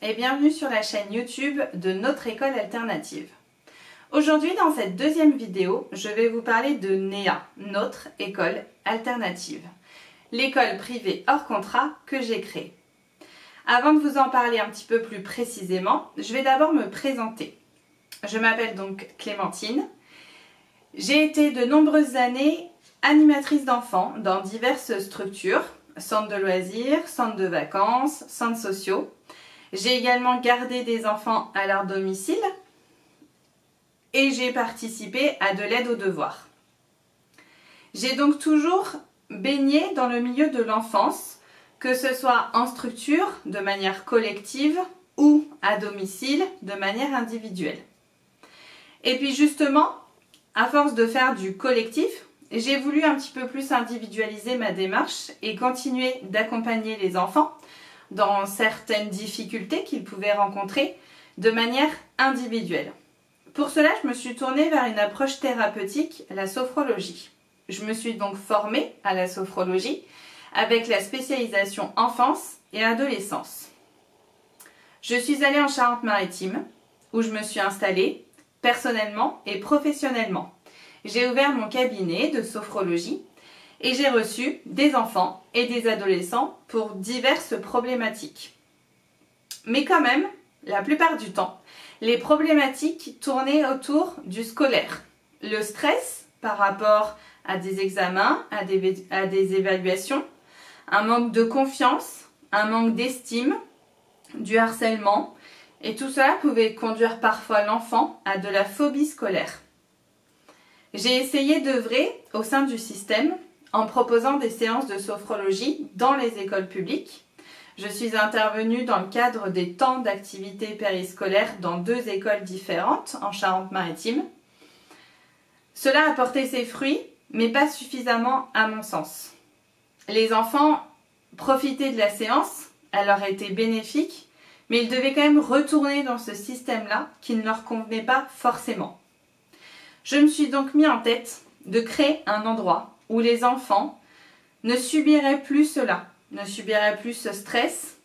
et bienvenue sur la chaîne YouTube de Notre École Alternative. Aujourd'hui, dans cette deuxième vidéo, je vais vous parler de NEA, Notre École Alternative, l'école privée hors contrat que j'ai créée. Avant de vous en parler un petit peu plus précisément, je vais d'abord me présenter. Je m'appelle donc Clémentine. J'ai été de nombreuses années animatrice d'enfants dans diverses structures, centres de loisirs, centres de vacances, centres sociaux. J'ai également gardé des enfants à leur domicile et j'ai participé à de l'aide aux devoirs. J'ai donc toujours baigné dans le milieu de l'enfance, que ce soit en structure, de manière collective ou à domicile, de manière individuelle. Et puis justement, à force de faire du collectif, j'ai voulu un petit peu plus individualiser ma démarche et continuer d'accompagner les enfants dans certaines difficultés qu'ils pouvaient rencontrer de manière individuelle. Pour cela, je me suis tournée vers une approche thérapeutique, la sophrologie. Je me suis donc formée à la sophrologie avec la spécialisation enfance et adolescence. Je suis allée en Charente-Maritime où je me suis installée personnellement et professionnellement. J'ai ouvert mon cabinet de sophrologie et j'ai reçu des enfants et des adolescents pour diverses problématiques. Mais quand même, la plupart du temps, les problématiques tournaient autour du scolaire. Le stress par rapport à des examens, à des évaluations, un manque de confiance, un manque d'estime, du harcèlement, et tout cela pouvait conduire parfois l'enfant à de la phobie scolaire. J'ai essayé d'œuvrer au sein du système en proposant des séances de sophrologie dans les écoles publiques. Je suis intervenue dans le cadre des temps d'activité périscolaire dans 2 écoles différentes en Charente-Maritime. Cela a porté ses fruits, mais pas suffisamment à mon sens. Les enfants profitaient de la séance, elle leur était bénéfique, mais ils devaient quand même retourner dans ce système-là qui ne leur convenait pas forcément. Je me suis donc mis en tête de créer un endroit où les enfants ne subiraient plus cela, ne subiraient plus ce stress,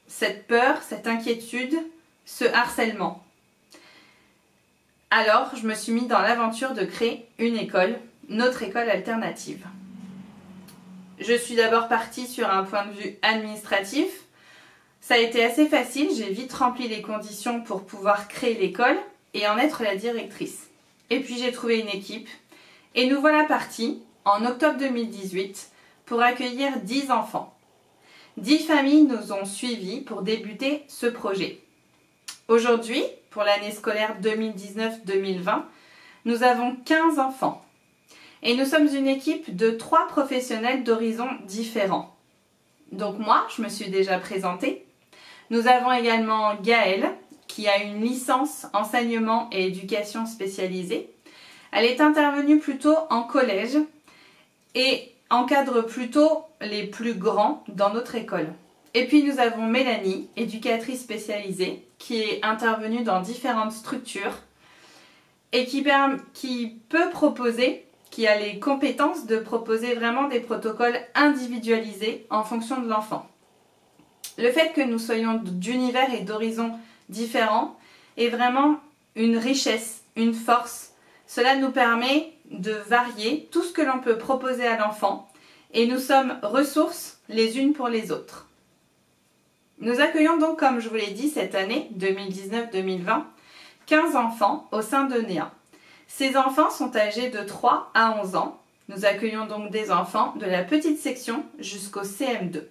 cette peur, cette inquiétude, ce harcèlement. Alors, je me suis mis dans l'aventure de créer une école, Notre École Alternative. Je suis d'abord partie sur un point de vue administratif. Ça a été assez facile, j'ai vite rempli les conditions pour pouvoir créer l'école et en être la directrice. Et puis j'ai trouvé une équipe et nous voilà partis en octobre 2018 pour accueillir 10 enfants. 10 familles nous ont suivis pour débuter ce projet. Aujourd'hui, pour l'année scolaire 2019-2020, nous avons 15 enfants et nous sommes une équipe de 3 professionnels d'horizons différents. Donc moi, je me suis déjà présentée. Nous avons également Gaëlle, qui a une licence enseignement et éducation spécialisée. Elle est intervenue plutôt en collège et encadre plutôt les plus grands dans notre école. Et puis nous avons Mélanie, éducatrice spécialisée, qui est intervenue dans différentes structures et qui peut proposer, qui a les compétences de proposer vraiment des protocoles individualisés en fonction de l'enfant. Le fait que nous soyons d'univers et d'horizons différents est vraiment une richesse, une force. Cela nous permet de varier tout ce que l'on peut proposer à l'enfant et nous sommes ressources les unes pour les autres. Nous accueillons donc, comme je vous l'ai dit, cette année 2019-2020, 15 enfants au sein de NEA. Ces enfants sont âgés de 3 à 11 ans. Nous accueillons donc des enfants de la petite section jusqu'au CM2.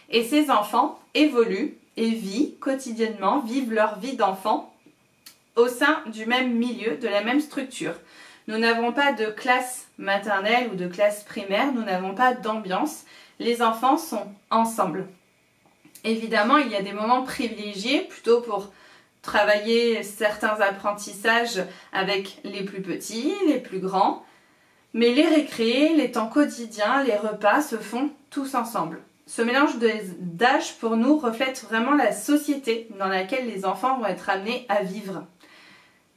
Et ces enfants évoluent et vivent quotidiennement, vivent leur vie d'enfant au sein du même milieu, de la même structure. Nous n'avons pas de classe maternelle ou de classe primaire, nous n'avons pas d'ambiance. Les enfants sont ensemble. Évidemment, il y a des moments privilégiés plutôt pour travailler certains apprentissages avec les plus petits, les plus grands. Mais les récrés, les temps quotidiens, les repas se font tous ensemble. Ce mélange d'âge pour nous reflète vraiment la société dans laquelle les enfants vont être amenés à vivre.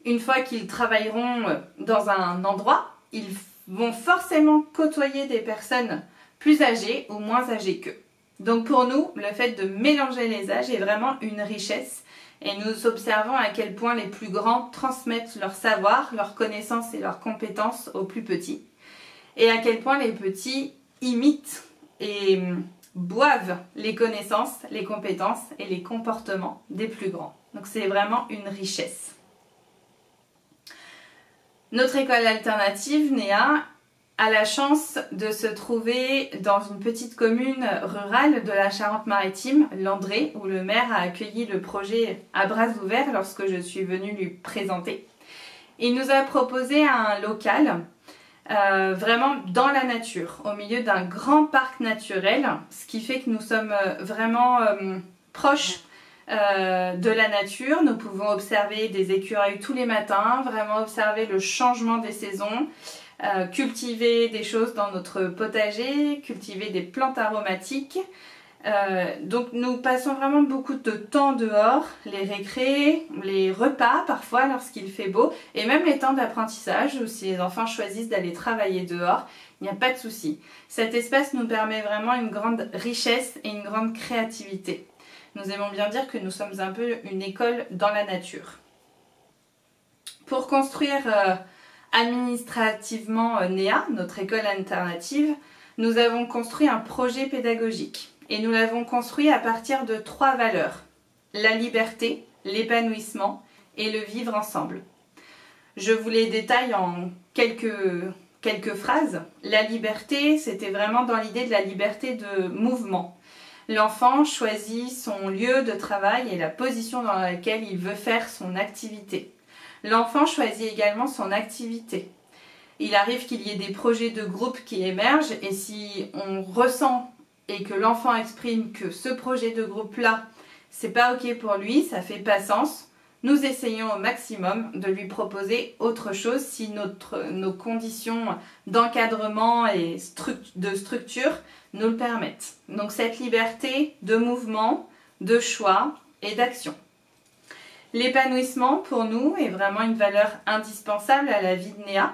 Une fois qu'ils travailleront dans un endroit, ils vont forcément côtoyer des personnes plus âgées ou moins âgées qu'eux. Donc pour nous, le fait de mélanger les âges est vraiment une richesse et nous observons à quel point les plus grands transmettent leur savoir, leurs connaissances et leurs compétences aux plus petits et à quel point les petits imitent et boivent les connaissances, les compétences et les comportements des plus grands. Donc c'est vraiment une richesse. Notre école alternative, Néa, a la chance de se trouver dans une petite commune rurale de la Charente-Maritime, Landré, où le maire a accueilli le projet à bras ouverts lorsque je suis venue lui présenter. Il nous a proposé un local vraiment dans la nature, au milieu d'un grand parc naturel, ce qui fait que nous sommes vraiment proches de la nature. Nous pouvons observer des écureuils tous les matins, vraiment observer le changement des saisons, cultiver des choses dans notre potager, cultiver des plantes aromatiques. Donc nous passons vraiment beaucoup de temps dehors, les récrés, les repas parfois lorsqu'il fait beau et même les temps d'apprentissage où si les enfants choisissent d'aller travailler dehors, il n'y a pas de souci. Cet espace nous permet vraiment une grande richesse et une grande créativité. Nous aimons bien dire que nous sommes un peu une école dans la nature. Pour construire administrativement Néa, notre école alternative, nous avons construit un projet pédagogique et nous l'avons construit à partir de 3 valeurs: la liberté, l'épanouissement et le vivre ensemble. Je vous les détaille en quelques phrases. La liberté, c'était vraiment dans l'idée de la liberté de mouvement. L'enfant choisit son lieu de travail et la position dans laquelle il veut faire son activité. L'enfant choisit également son activité. Il arrive qu'il y ait des projets de groupe qui émergent et si on ressent et que l'enfant exprime que ce projet de groupe-là, c'est pas ok pour lui, ça fait pas sens, nous essayons au maximum de lui proposer autre chose si nos conditions d'encadrement et de structure nous le permettent. Donc cette liberté de mouvement, de choix et d'action. L'épanouissement pour nous est vraiment une valeur indispensable à la vie de Néa.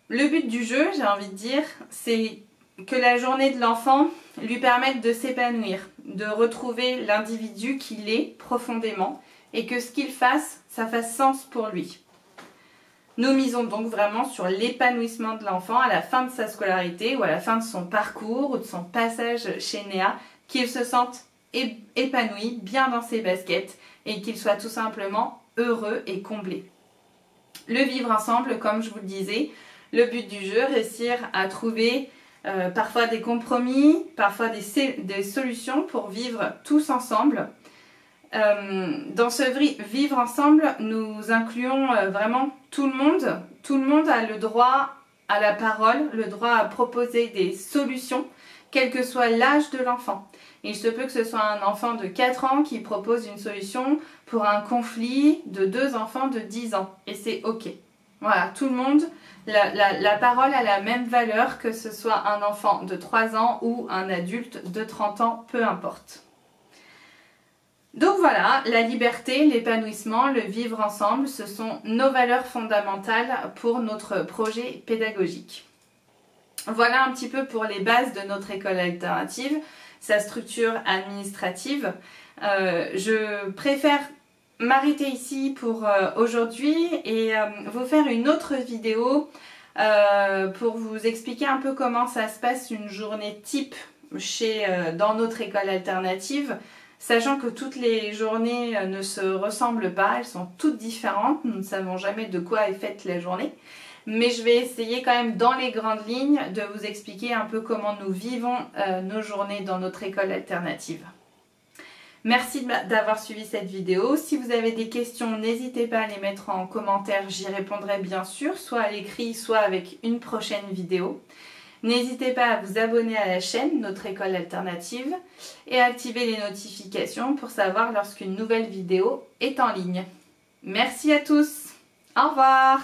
Le but du jeu, j'ai envie de dire, c'est que la journée de l'enfant lui permette de s'épanouir, de retrouver l'individu qu'il est profondément et que ce qu'il fasse, ça fasse sens pour lui. Nous misons donc vraiment sur l'épanouissement de l'enfant à la fin de sa scolarité ou à la fin de son parcours ou de son passage chez Néa, qu'il se sente épanoui, bien dans ses baskets et qu'il soit tout simplement heureux et comblé. Le vivre ensemble, comme je vous le disais, le but du jeu, réussir à trouver parfois des compromis, parfois des solutions pour vivre tous ensemble. Dans ce vivre ensemble, nous incluons vraiment tout le monde. Tout le monde a le droit à la parole, le droit à proposer des solutions, quel que soit l'âge de l'enfant. Il se peut que ce soit un enfant de 4 ans qui propose une solution pour un conflit de 2 enfants de 10 ans. Et c'est ok. Voilà, tout le monde, la parole a la même valeur que ce soit un enfant de 3 ans ou un adulte de 30 ans, peu importe. Donc voilà, la liberté, l'épanouissement, le vivre ensemble, ce sont nos valeurs fondamentales pour notre projet pédagogique. Voilà un petit peu pour les bases de notre école alternative, sa structure administrative. Je préfère m'arrêter ici pour aujourd'hui et vous faire une autre vidéo pour vous expliquer un peu comment ça se passe une journée type dans notre école alternative, sachant que toutes les journées ne se ressemblent pas, elles sont toutes différentes, nous ne savons jamais de quoi est faite la journée. Mais je vais essayer quand même dans les grandes lignes de vous expliquer un peu comment nous vivons nos journées dans notre école alternative. Merci d'avoir suivi cette vidéo. Si vous avez des questions, n'hésitez pas à les mettre en commentaire, j'y répondrai bien sûr, soit à l'écrit, soit avec une prochaine vidéo. N'hésitez pas à vous abonner à la chaîne Notre École Alternative et à activer les notifications pour savoir lorsqu'une nouvelle vidéo est en ligne. Merci à tous, au revoir.